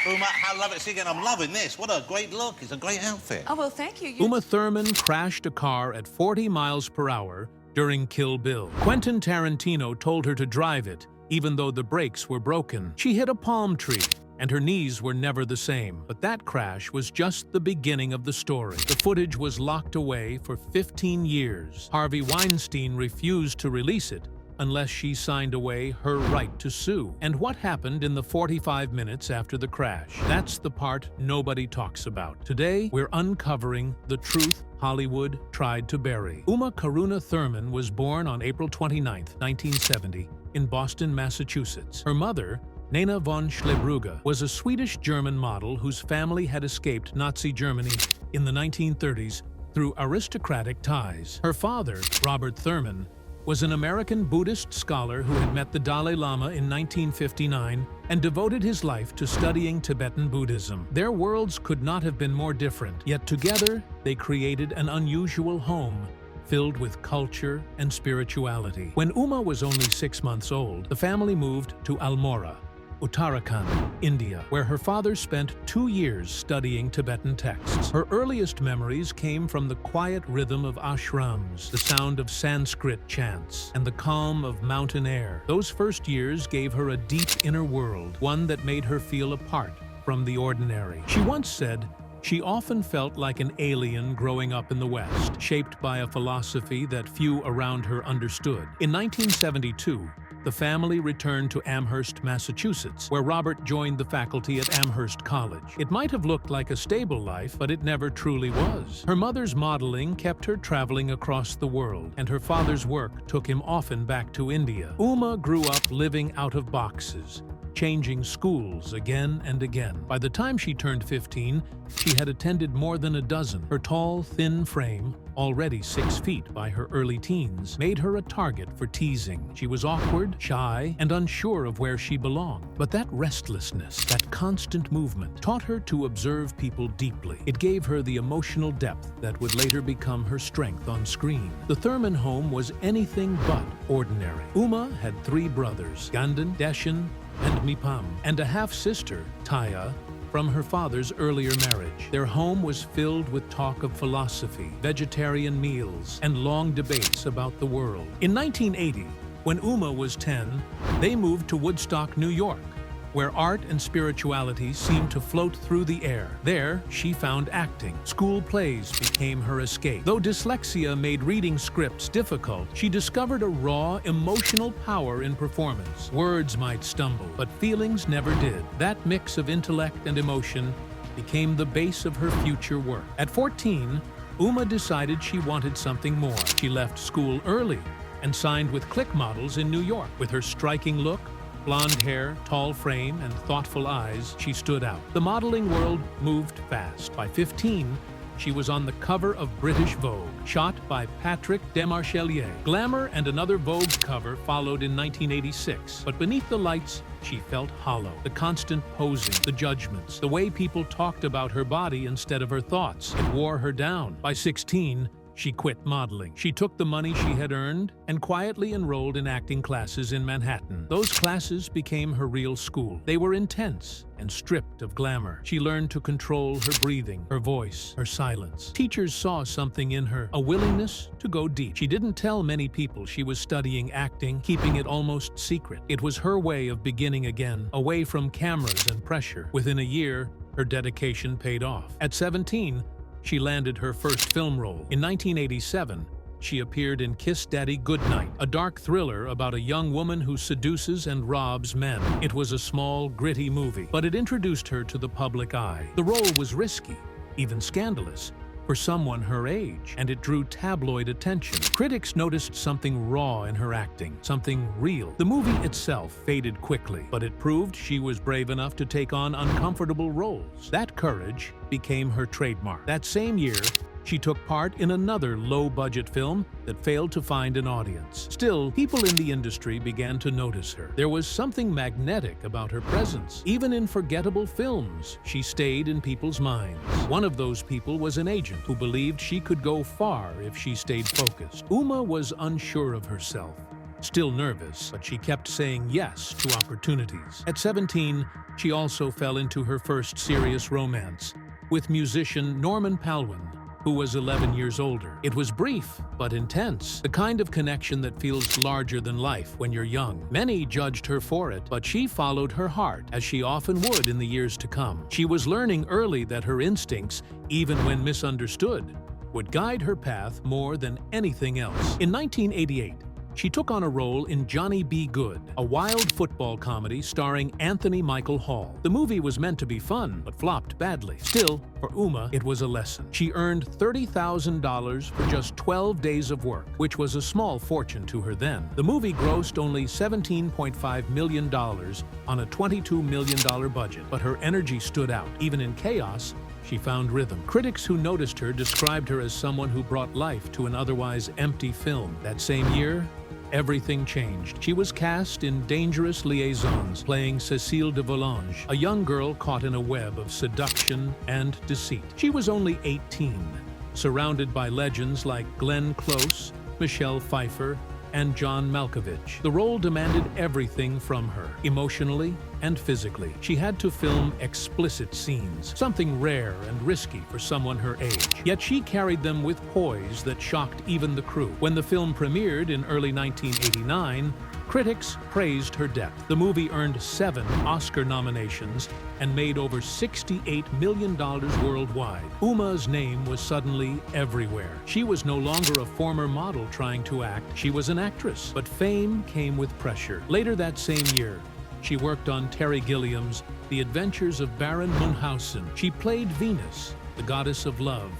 Uma, how lovely to see you again. I'm loving this. What a great look. It's a great outfit. Oh, well, thank you. Uma Thurman crashed a car at 40 miles per hour during Kill Bill. Quentin Tarantino told her to drive it, even though the brakes were broken. She hit a palm tree, and her knees were never the same. But that crash was just the beginning of the story. The footage was locked away for 15 years. Harvey Weinstein refused to release it unless she signed away her right to sue. And what happened in the 45 minutes after the crash? That's the part nobody talks about. Today, we're uncovering the truth Hollywood tried to bury. Uma Karuna Thurman was born on April 29, 1970, in Boston, Massachusetts. Her mother, Nena von Schlebrugge, was a Swedish-German model whose family had escaped Nazi Germany in the 1930s through aristocratic ties. Her father, Robert Thurman, was an American Buddhist scholar who had met the Dalai Lama in 1959 and devoted his life to studying Tibetan Buddhism. Their worlds could not have been more different, yet together they created an unusual home filled with culture and spirituality. When Uma was only 6 months old, the family moved to Almora, Uttarakhand, India, where her father spent 2 years studying Tibetan texts. Her earliest memories came from the quiet rhythm of ashrams, the sound of Sanskrit chants, and the calm of mountain air. Those first years gave her a deep inner world, one that made her feel apart from the ordinary. She once said, she often felt like an alien growing up in the West, shaped by a philosophy that few around her understood. In 1972, the family returned to Amherst, Massachusetts, where Robert joined the faculty at Amherst College. It might have looked like a stable life, but it never truly was. Her mother's modeling kept her traveling across the world, and her father's work took him often back to India. Uma grew up living out of boxes, changing schools again and again. By the time she turned 15, she had attended more than a dozen. Her tall, thin frame, already 6 feet by her early teens, made her a target for teasing. She was awkward, shy, and unsure of where she belonged. But that restlessness, that constant movement, taught her to observe people deeply. It gave her the emotional depth that would later become her strength on screen. The Thurman home was anything but ordinary. Uma had 3 brothers, Gandan, Deshan, and Mipam, and a half-sister, Taya, from her father's earlier marriage. Their home was filled with talk of philosophy, vegetarian meals, and long debates about the world. In 1980, when Uma was 10, they moved to Woodstock, New York, where art and spirituality seemed to float through the air. There, she found acting. School plays became her escape. Though dyslexia made reading scripts difficult, she discovered a raw, emotional power in performance. Words might stumble, but feelings never did. That mix of intellect and emotion became the base of her future work. At 14, Uma decided she wanted something more. She left school early and signed with Click Models in New York. With her striking look, blonde hair, tall frame, and thoughtful eyes, she stood out. The modeling world moved fast. By 15, she was on the cover of British Vogue, shot by Patrick Demarchelier. Glamour and another Vogue cover followed in 1986, but beneath the lights, she felt hollow. The constant posing, the judgments, the way people talked about her body instead of her thoughts, it wore her down. By 16, she quit modeling. She took the money she had earned and quietly enrolled in acting classes in Manhattan. Those classes became her real school. They were intense and stripped of glamour. She learned to control her breathing, her voice, her silence. Teachers saw something in her, a willingness to go deep. She didn't tell many people she was studying acting, keeping it almost secret. It was her way of beginning again, away from cameras and pressure. Within a year, her dedication paid off. At 17, she landed her first film role. In 1987, she appeared in Kiss Daddy Goodnight, a dark thriller about a young woman who seduces and robs men. It was a small, gritty movie, but it introduced her to the public eye. The role was risky, even scandalous, for someone her age, and it drew tabloid attention. Critics noticed something raw in her acting, something real. The movie itself faded quickly, but it proved she was brave enough to take on uncomfortable roles. That courage became her trademark. That same year, she took part in another low-budget film that failed to find an audience. Still, people in the industry began to notice her. There was something magnetic about her presence. Even in forgettable films, she stayed in people's minds. One of those people was an agent who believed she could go far if she stayed focused. Uma was unsure of herself. Still nervous, but she kept saying yes to opportunities. At 17, she also fell into her first serious romance with musician Norman Palwin, who was 11 years older. It was brief, but intense, the kind of connection that feels larger than life when you're young. Many judged her for it, but she followed her heart, as she often would in the years to come. She was learning early that her instincts, even when misunderstood, would guide her path more than anything else. In 1988, she took on a role in Johnny Be Good, a wild football comedy starring Anthony Michael Hall. The movie was meant to be fun, but flopped badly. Still, for Uma, it was a lesson. She earned $30,000 for just 12 days of work, which was a small fortune to her then. The movie grossed only $17.5 million on a $22 million budget, but her energy stood out. Even in chaos, she found rhythm. Critics who noticed her described her as someone who brought life to an otherwise empty film. That same year, everything changed. She was cast in Dangerous Liaisons, playing Cécile de Volanges, a young girl caught in a web of seduction and deceit. She was only 18, surrounded by legends like Glenn Close, Michelle Pfeiffer, and John Malkovich. The role demanded everything from her, emotionally and physically. She had to film explicit scenes, something rare and risky for someone her age. Yet she carried them with poise that shocked even the crew. When the film premiered in early 1989, critics praised her depth. The movie earned 7 Oscar nominations and made over $68 million worldwide. Uma's name was suddenly everywhere. She was no longer a former model trying to act. She was an actress. But fame came with pressure. Later that same year, she worked on Terry Gilliam's The Adventures of Baron Munchausen. She played Venus, the goddess of love,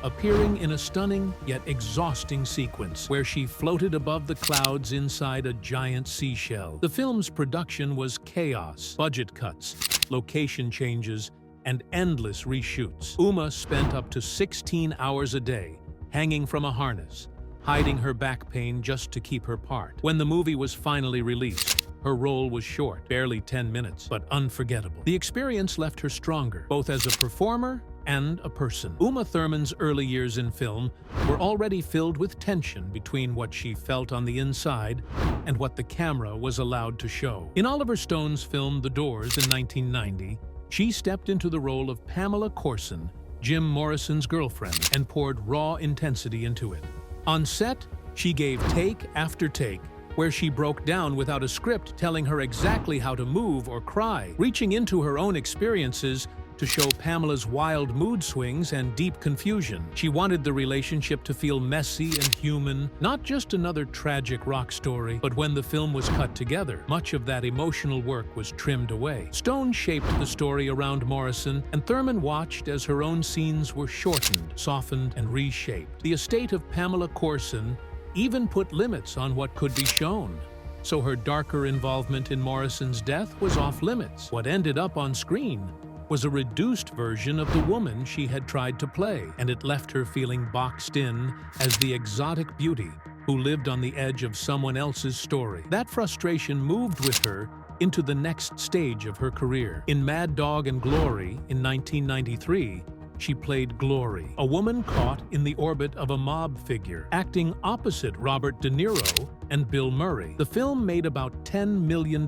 appearing in a stunning yet exhausting sequence where she floated above the clouds inside a giant seashell. The film's production was chaos, budget cuts, location changes, and endless reshoots. Uma spent up to 16 hours a day hanging from a harness, hiding her back pain just to keep her part. When the movie was finally released, her role was short, barely 10 minutes, but unforgettable. The experience left her stronger, both as a performer and a person. Uma Thurman's early years in film were already filled with tension between what she felt on the inside and what the camera was allowed to show. In Oliver Stone's film The Doors in 1990, she stepped into the role of Pamela Corson, Jim Morrison's girlfriend, and poured raw intensity into it. On set, she gave take after take, where she broke down without a script telling her exactly how to move or cry, reaching into her own experiences to show Pamela's wild mood swings and deep confusion. She wanted the relationship to feel messy and human, not just another tragic rock story. But when the film was cut together, much of that emotional work was trimmed away. Stone shaped the story around Morrison, and Thurman watched as her own scenes were shortened, softened, and reshaped. The estate of Pamela Corson even put limits on what could be shown, so her darker involvement in Morrison's death was off limits. What ended up on screen was a reduced version of the woman she had tried to play, and it left her feeling boxed in as the exotic beauty who lived on the edge of someone else's story. That frustration moved with her into the next stage of her career. In Mad Dog and Glory in 1993, she played Glory, a woman caught in the orbit of a mob figure, acting opposite Robert De Niro and Bill Murray. The film made about $10 million,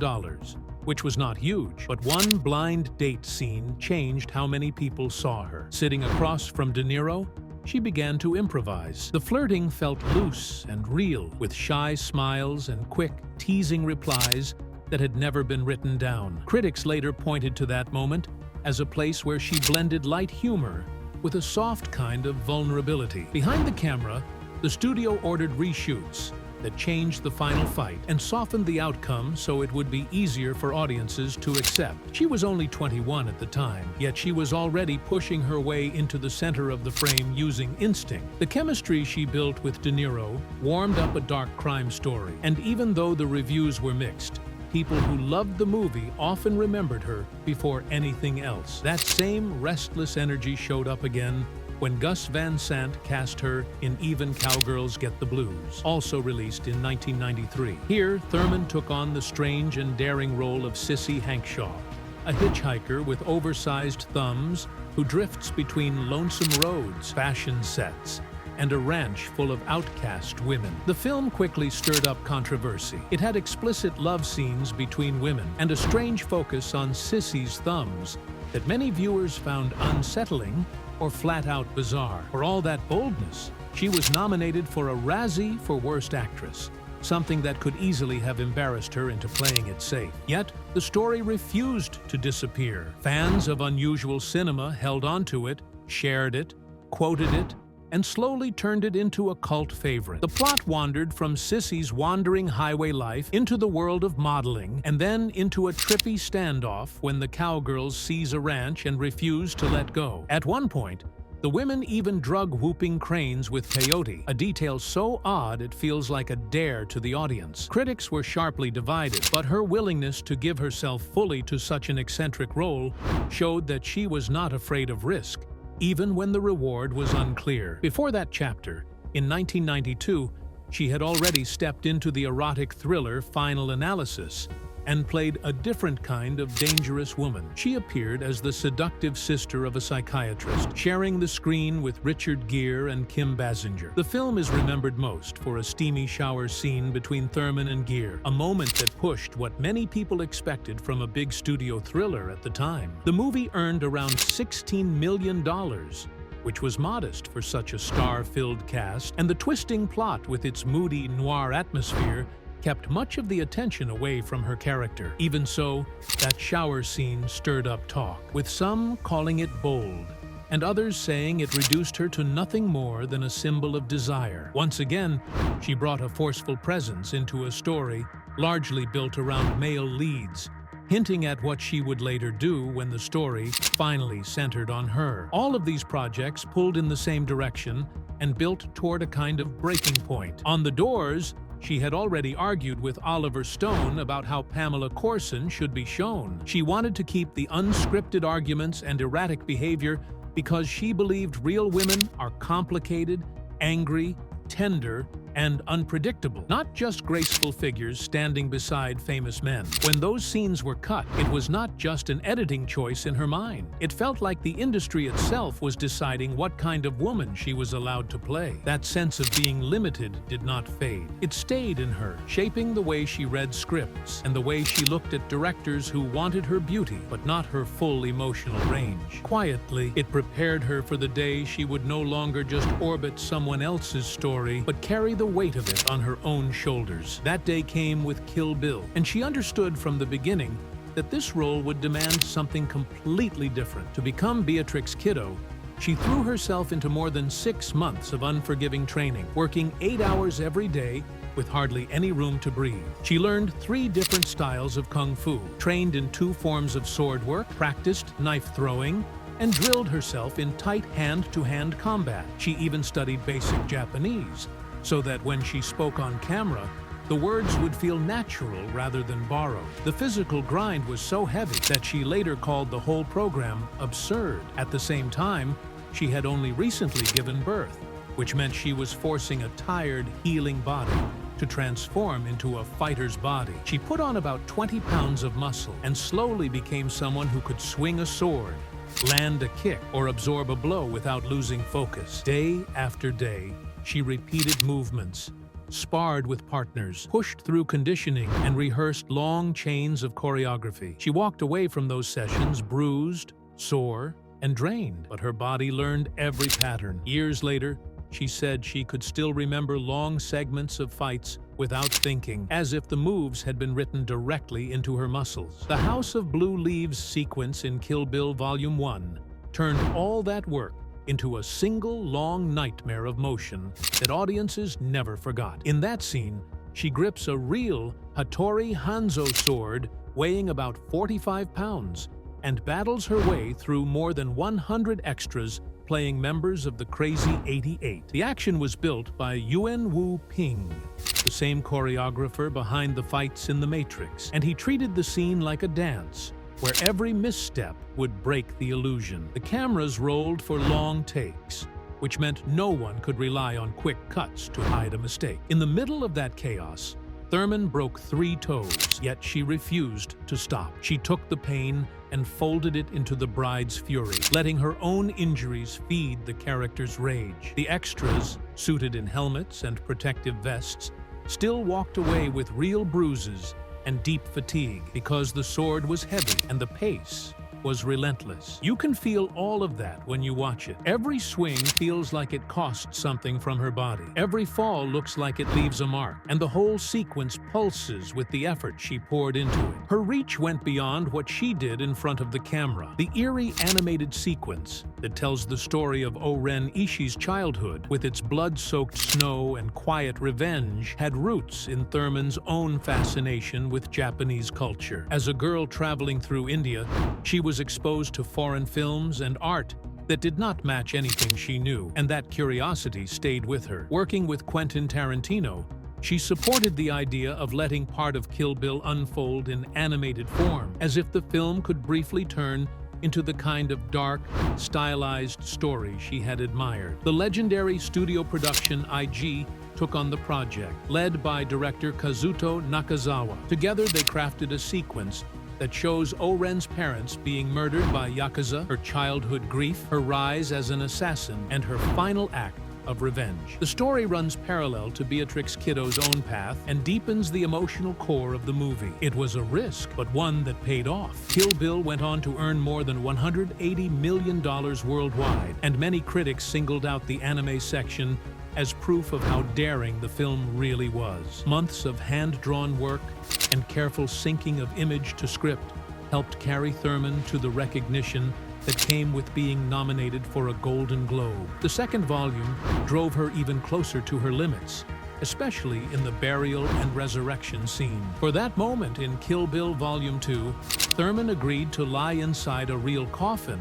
which was not huge, but one blind date scene changed how many people saw her. Sitting across from De Niro, she began to improvise. The flirting felt loose and real, with shy smiles and quick, teasing replies that had never been written down. Critics later pointed to that moment as a place where she blended light humor with a soft kind of vulnerability. Behind the camera, the studio ordered reshoots that changed the final fight and softened the outcome so it would be easier for audiences to accept. She was only 21 at the time, yet she was already pushing her way into the center of the frame using instinct. The chemistry she built with De Niro warmed up a dark crime story, and even though the reviews were mixed, people who loved the movie often remembered her before anything else. That same restless energy showed up again when Gus Van Sant cast her in Even Cowgirls Get the Blues, also released in 1993. Here, Thurman took on the strange and daring role of Sissy Hankshaw, a hitchhiker with oversized thumbs who drifts between lonesome roads, fashion sets, and a ranch full of outcast women. The film quickly stirred up controversy. It had explicit love scenes between women and a strange focus on Sissy's thumbs that many viewers found unsettling or flat-out bizarre. For all that boldness, she was nominated for a Razzie for Worst Actress, something that could easily have embarrassed her into playing it safe. Yet, the story refused to disappear. Fans of unusual cinema held onto it, shared it, quoted it, and slowly turned it into a cult favorite. The plot wandered from Sissy's wandering highway life into the world of modeling, and then into a trippy standoff when the cowgirls seize a ranch and refuse to let go. At one point, the women even drug whooping cranes with peyote, a detail so odd it feels like a dare to the audience. Critics were sharply divided, but her willingness to give herself fully to such an eccentric role showed that she was not afraid of risk, even when the reward was unclear. Before that chapter, in 1992, she had already stepped into the erotic thriller Final Analysis and played a different kind of dangerous woman. She appeared as the seductive sister of a psychiatrist, sharing the screen with Richard Gere and Kim Basinger. The film is remembered most for a steamy shower scene between Thurman and Gere, a moment that pushed what many people expected from a big studio thriller at the time. The movie earned around $16 million, which was modest for such a star-filled cast, and the twisting plot with its moody noir atmosphere kept much of the attention away from her character. Even so, that shower scene stirred up talk, with some calling it bold, and others saying it reduced her to nothing more than a symbol of desire. Once again, she brought a forceful presence into a story largely built around male leads, hinting at what she would later do when the story finally centered on her. All of these projects pulled in the same direction and built toward a kind of breaking point. On The Doors, she had already argued with Oliver Stone about how Pamela Courson should be shown. She wanted to keep the unscripted arguments and erratic behavior because she believed real women are complicated, angry, tender, and unpredictable, not just graceful figures standing beside famous men. When those scenes were cut, it was not just an editing choice in her mind. It felt like the industry itself was deciding what kind of woman she was allowed to play. That sense of being limited did not fade. It stayed in her, shaping the way she read scripts and the way she looked at directors who wanted her beauty but not her full emotional range. Quietly, it prepared her for the day she would no longer just orbit someone else's story, but carry the weight of it on her own shoulders. That day came with Kill Bill, and she understood from the beginning that this role would demand something completely different. To become Beatrix Kiddo, she threw herself into more than 6 months of unforgiving training, working 8 hours every day with hardly any room to breathe. She learned 3 different styles of kung fu, trained in 2 forms of sword work, practiced knife throwing, and drilled herself in tight hand-to-hand combat. She even studied basic Japanese, so that when she spoke on camera, the words would feel natural rather than borrowed. The physical grind was so heavy that she later called the whole program absurd. At the same time, she had only recently given birth, which meant she was forcing a tired, healing body to transform into a fighter's body. She put on about 20 pounds of muscle and slowly became someone who could swing a sword, land a kick, or absorb a blow without losing focus. Day after day, she repeated movements, sparred with partners, pushed through conditioning, and rehearsed long chains of choreography. She walked away from those sessions bruised, sore, and drained, but her body learned every pattern. Years later, she said she could still remember long segments of fights without thinking, as if the moves had been written directly into her muscles. The House of Blue Leaves sequence in Kill Bill Volume 1 turned all that work into a single long nightmare of motion that audiences never forgot. In that scene, she grips a real Hattori Hanzo sword weighing about 45 pounds and battles her way through more than 100 extras playing members of the Crazy 88. The action was built by Yuen Wu Ping, the same choreographer behind the fights in The Matrix, and he treated the scene like a dance, where every misstep would break the illusion. The cameras rolled for long takes, which meant no one could rely on quick cuts to hide a mistake. In the middle of that chaos, Thurman broke 3 toes, yet she refused to stop. She took the pain and folded it into the bride's fury, letting her own injuries feed the character's rage. The extras, suited in helmets and protective vests, still walked away with real bruises and deep fatigue because the sword was heavy and the pace was relentless. You can feel all of that when you watch it. Every swing feels like it cost something from her body. Every fall looks like it leaves a mark, and the whole sequence pulses with the effort she poured into it. Her reach went beyond what she did in front of the camera. The eerie animated sequence that tells the story of O-Ren Ishii's childhood, with its blood-soaked snow and quiet revenge, had roots in Thurman's own fascination with Japanese culture. As a girl traveling through India, she was exposed to foreign films and art that did not match anything she knew, and that curiosity stayed with her. Working with Quentin Tarantino, she supported the idea of letting part of Kill Bill unfold in animated form, as if the film could briefly turn into the kind of dark, stylized story she had admired. The legendary studio production IG took on the project, led by director Kazuto Nakazawa. Together they crafted a sequence that shows O-Ren's parents being murdered by Yakuza, her childhood grief, her rise as an assassin, and her final act of revenge. The story runs parallel to Beatrix Kiddo's own path and deepens the emotional core of the movie. It was a risk, but one that paid off. Kill Bill went on to earn more than $180 million worldwide, and many critics singled out the anime section as proof of how daring the film really was. Months of hand-drawn work and careful syncing of image to script helped carry Thurman to the recognition that came with being nominated for a Golden Globe. The second volume drove her even closer to her limits, especially in the burial and resurrection scene. For that moment in Kill Bill Volume 2, Thurman agreed to lie inside a real coffin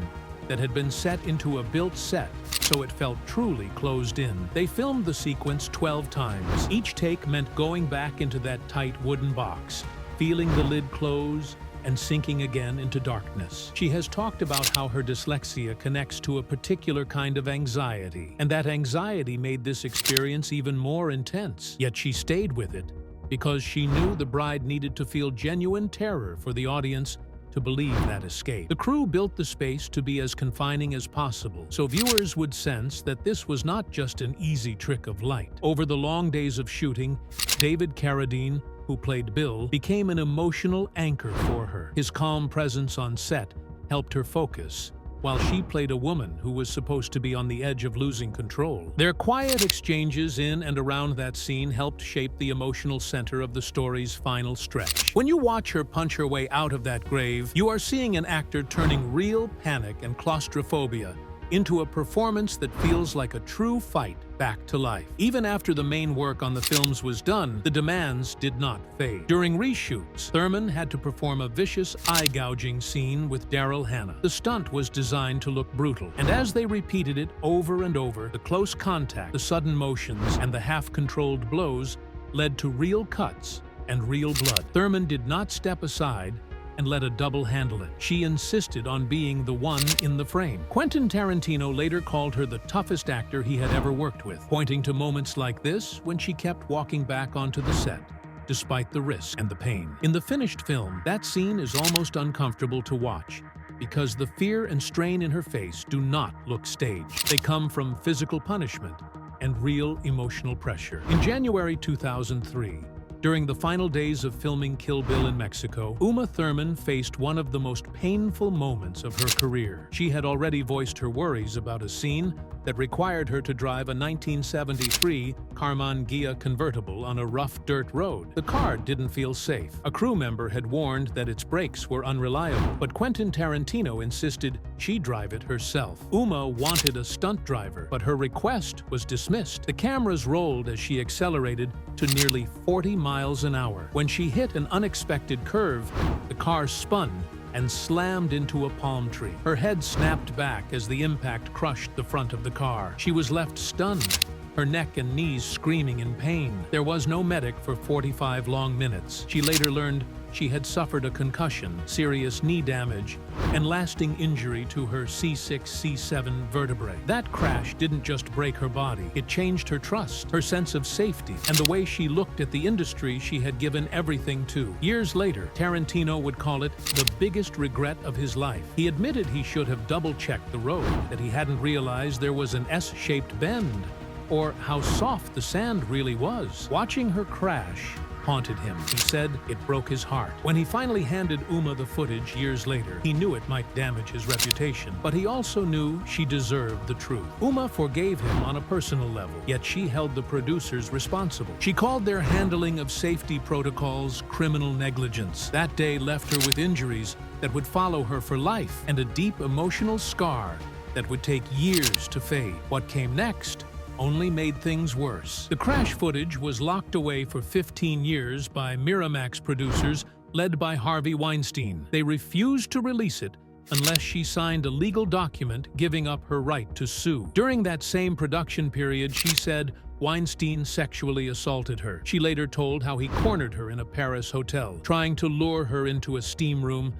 that had been set into a built set, so it felt truly closed in. They filmed the sequence 12 times. Each take meant going back into that tight wooden box, feeling the lid close, and sinking again into darkness. She has talked about how her dyslexia connects to a particular kind of anxiety, and that anxiety made this experience even more intense. Yet she stayed with it because she knew the bride needed to feel genuine terror for the audience to believe that escape. The crew built the space to be as confining as possible, so viewers would sense that this was not just an easy trick of light. Over the long days of shooting, David Carradine, who played Bill, became an emotional anchor for her. His calm presence on set helped her focus, while she played a woman who was supposed to be on the edge of losing control. Their quiet exchanges in and around that scene helped shape the emotional center of the story's final stretch. When you watch her punch her way out of that grave, you are seeing an actor turning real panic and claustrophobia into a performance that feels like a true fight back to life. Even after the main work on the films was done, the demands did not fade. During reshoots, Thurman had to perform a vicious eye-gouging scene with Daryl Hannah. The stunt was designed to look brutal, and as they repeated it over and over, the close contact, the sudden motions, and the half-controlled blows led to real cuts and real blood. Thurman did not step aside and let a double handle it. She insisted on being the one in the frame. Quentin Tarantino later called her the toughest actor he had ever worked with, pointing to moments like this when she kept walking back onto the set, despite the risk and the pain. In the finished film, that scene is almost uncomfortable to watch, because the fear and strain in her face do not look staged. They come from physical punishment and real emotional pressure. In January 2003, during the final days of filming Kill Bill in Mexico, Uma Thurman faced one of the most painful moments of her career. She had already voiced her worries about a scene that required her to drive a 1973 Karmann Ghia convertible on a rough dirt road. The car didn't feel safe. A crew member had warned that its brakes were unreliable, but Quentin Tarantino insisted she drive it herself. Uma wanted a stunt driver, but her request was dismissed. The cameras rolled as she accelerated to nearly 40 miles an hour. When she hit an unexpected curve, the car spun and slammed into a palm tree. Her head snapped back as the impact crushed the front of the car. She was left stunned, her neck and knees screaming in pain. There was no medic for 45 long minutes. She later learned she had suffered a concussion, serious knee damage, and lasting injury to her C6-C7 vertebrae. That crash didn't just break her body, it changed her trust, her sense of safety, and the way she looked at the industry she had given everything to. Years later, Tarantino would call it the biggest regret of his life. He admitted he should have double-checked the road, that he hadn't realized there was an S-shaped bend, or how soft the sand really was. Watching her crash haunted him. He said it broke his heart. When he finally handed Uma the footage years later, he knew it might damage his reputation, but he also knew she deserved the truth. Uma forgave him on a personal level, yet she held the producers responsible. She called their handling of safety protocols criminal negligence. That day left her with injuries that would follow her for life and a deep emotional scar that would take years to fade. What came next only made things worse. The crash footage was locked away for 15 years by Miramax producers led by Harvey Weinstein. They refused to release it unless she signed a legal document giving up her right to sue. During that same production period, she said Weinstein sexually assaulted her. She later told how he cornered her in a Paris hotel, trying to lure her into a steam room,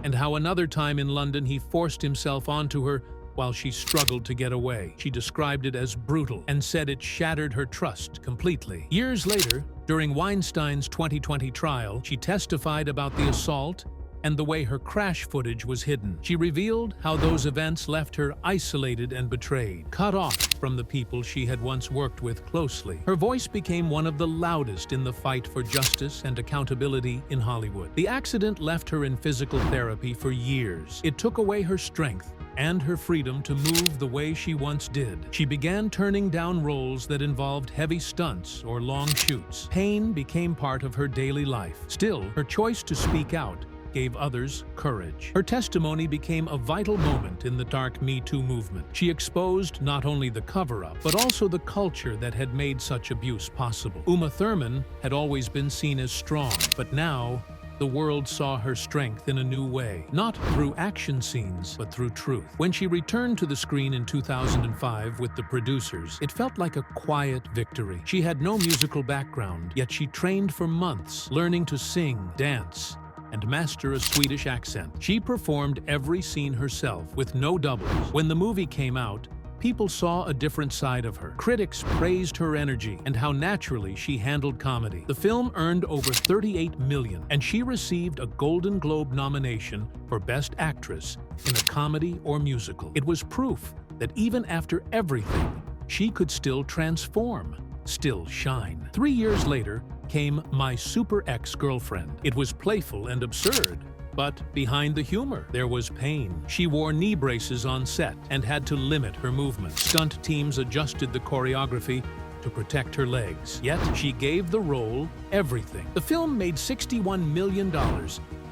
and how another time in London he forced himself onto her while she struggled to get away. She described it as brutal and said it shattered her trust completely. Years later, during Weinstein's 2020 trial, she testified about the assault and the way her crash footage was hidden. She revealed how those events left her isolated and betrayed, cut off from the people she had once worked with closely. Her voice became one of the loudest in the fight for justice and accountability in Hollywood. The accident left her in physical therapy for years. It took away her strength and her freedom to move the way she once did. She began turning down roles that involved heavy stunts or long shoots. Pain became part of her daily life. Still, her choice to speak out gave others courage. Her testimony became a vital moment in the dark Me Too movement. She exposed not only the cover-up, but also the culture that had made such abuse possible. Uma Thurman had always been seen as strong, but now the world saw her strength in a new way, not through action scenes, but through truth. When she returned to the screen in 2005 with the producers, it felt like a quiet victory. She had no musical background, yet she trained for months, learning to sing, dance, and master a Swedish accent. She performed every scene herself, with no doubles. When the movie came out, people saw a different side of her. Critics praised her energy and how naturally she handled comedy. The film earned over $38 million, and she received a Golden Globe nomination for Best Actress in a Comedy or Musical. It was proof that even after everything, she could still transform, still shine. 3 years later came My Super Ex-Girlfriend. It was playful and absurd, but behind the humor, there was pain. She wore knee braces on set and had to limit her movement. Stunt teams adjusted the choreography to protect her legs. Yet, she gave the role everything. The film made $61 million,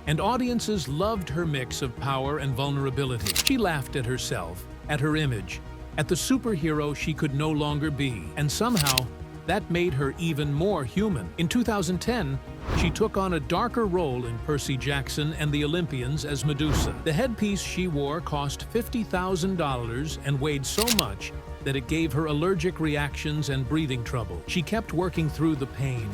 and audiences loved her mix of power and vulnerability. She laughed at herself, at her image, at the superhero she could no longer be, and somehow, that made her even more human. In 2010, she took on a darker role in Percy Jackson and the Olympians as Medusa. The headpiece she wore cost $50,000 and weighed so much that it gave her allergic reactions and breathing trouble. She kept working through the pain,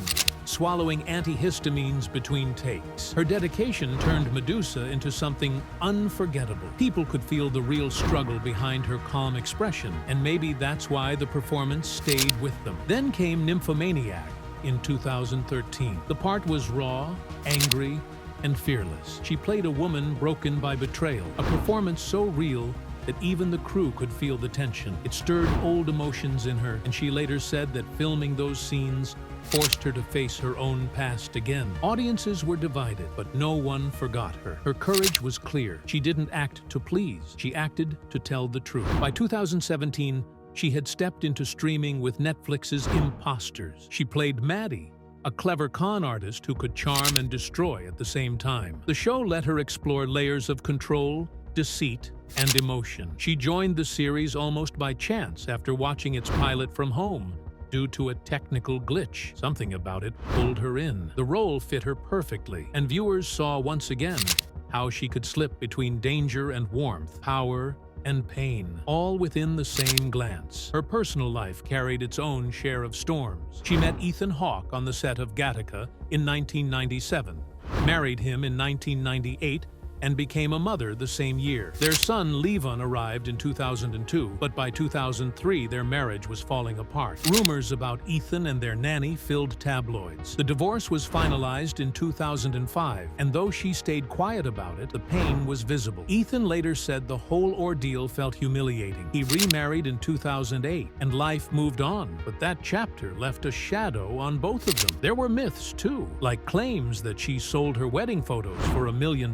swallowing antihistamines between takes. Her dedication turned Medusa into something unforgettable. People could feel the real struggle behind her calm expression, and maybe that's why the performance stayed with them. Then came Nymphomaniac in 2013. The part was raw, angry, and fearless. She played a woman broken by betrayal, a performance so real that even the crew could feel the tension. It stirred old emotions in her, and she later said that filming those scenes forced her to face her own past again. Audiences were divided, but no one forgot her. Her courage was clear. She didn't act to please. She acted to tell the truth. By 2017, she had stepped into streaming with Netflix's Imposters. She played Maddie, a clever con artist who could charm and destroy at the same time. The show let her explore layers of control, deceit, and emotion. She joined the series almost by chance after watching its pilot from home. Due to a technical glitch, something about it pulled her in. The role fit her perfectly, and viewers saw once again how she could slip between danger and warmth, power and pain, all within the same glance. Her personal life carried its own share of storms. She met Ethan Hawke on the set of Gattaca in 1997, married him in 1998, and became a mother the same year. Their son, Levon, arrived in 2002, but by 2003 their marriage was falling apart. Rumors about Ethan and their nanny filled tabloids. The divorce was finalized in 2005, and though she stayed quiet about it, the pain was visible. Ethan later said the whole ordeal felt humiliating. He remarried in 2008, and life moved on, but that chapter left a shadow on both of them. There were myths, too, like claims that she sold her wedding photos for $1 million.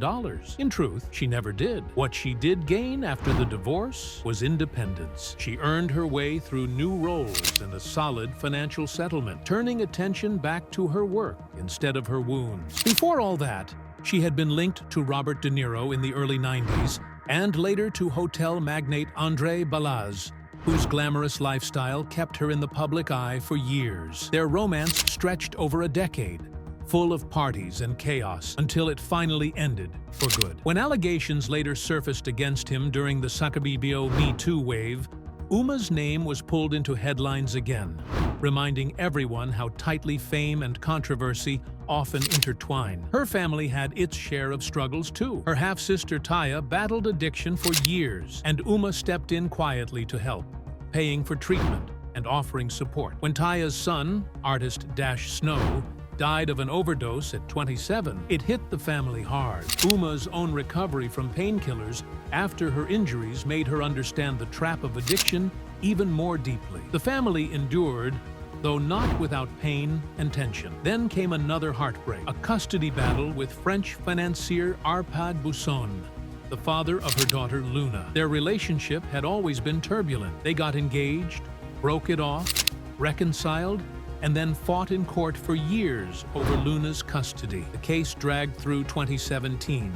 In truth, she never did. What she did gain after the divorce was independence. She earned her way through new roles and a solid financial settlement, turning attention back to her work instead of her wounds. Before all that, she had been linked to Robert De Niro in the early 90s and later to hotel magnate Andre Balazs, whose glamorous lifestyle kept her in the public eye for years. Their romance stretched over a decade, full of parties and chaos, until it finally ended for good. When allegations later surfaced against him during the Sakabibio Me Too wave, Uma's name was pulled into headlines again, reminding everyone how tightly fame and controversy often intertwine. Her family had its share of struggles too. Her half-sister Taya battled addiction for years, and Uma stepped in quietly to help, paying for treatment and offering support. When Taya's son, artist Snow, died of an overdose at 27, it hit the family hard. Uma's own recovery from painkillers after her injuries made her understand the trap of addiction even more deeply. The family endured, though not without pain and tension. Then came another heartbreak, a custody battle with French financier Arpad Busson, the father of her daughter Luna. Their relationship had always been turbulent. They got engaged, broke it off, reconciled, and then fought in court for years over Luna's custody. The case dragged through 2017,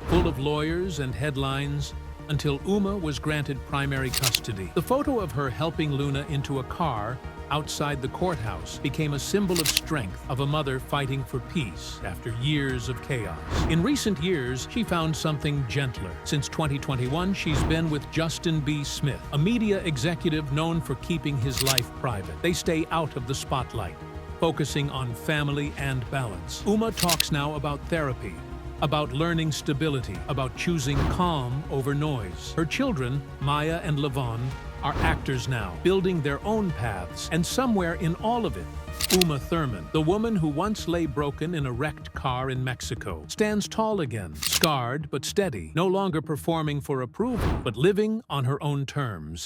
full of lawyers and headlines, until Uma was granted primary custody. The photo of her helping Luna into a car outside the courthouse became a symbol of strength, of a mother fighting for peace after years of chaos. In recent years, she found something gentler. Since 2021, she's been with Justin B. Smith, a media executive known for keeping his life private. They stay out of the spotlight, focusing on family and balance. Uma talks now about therapy, about learning stability, about choosing calm over noise. Her children, Maya and Levon, are actors now, building their own paths, and somewhere in all of it, Uma Thurman, the woman who once lay broken in a wrecked car in Mexico, stands tall again, scarred but steady, no longer performing for approval, but living on her own terms.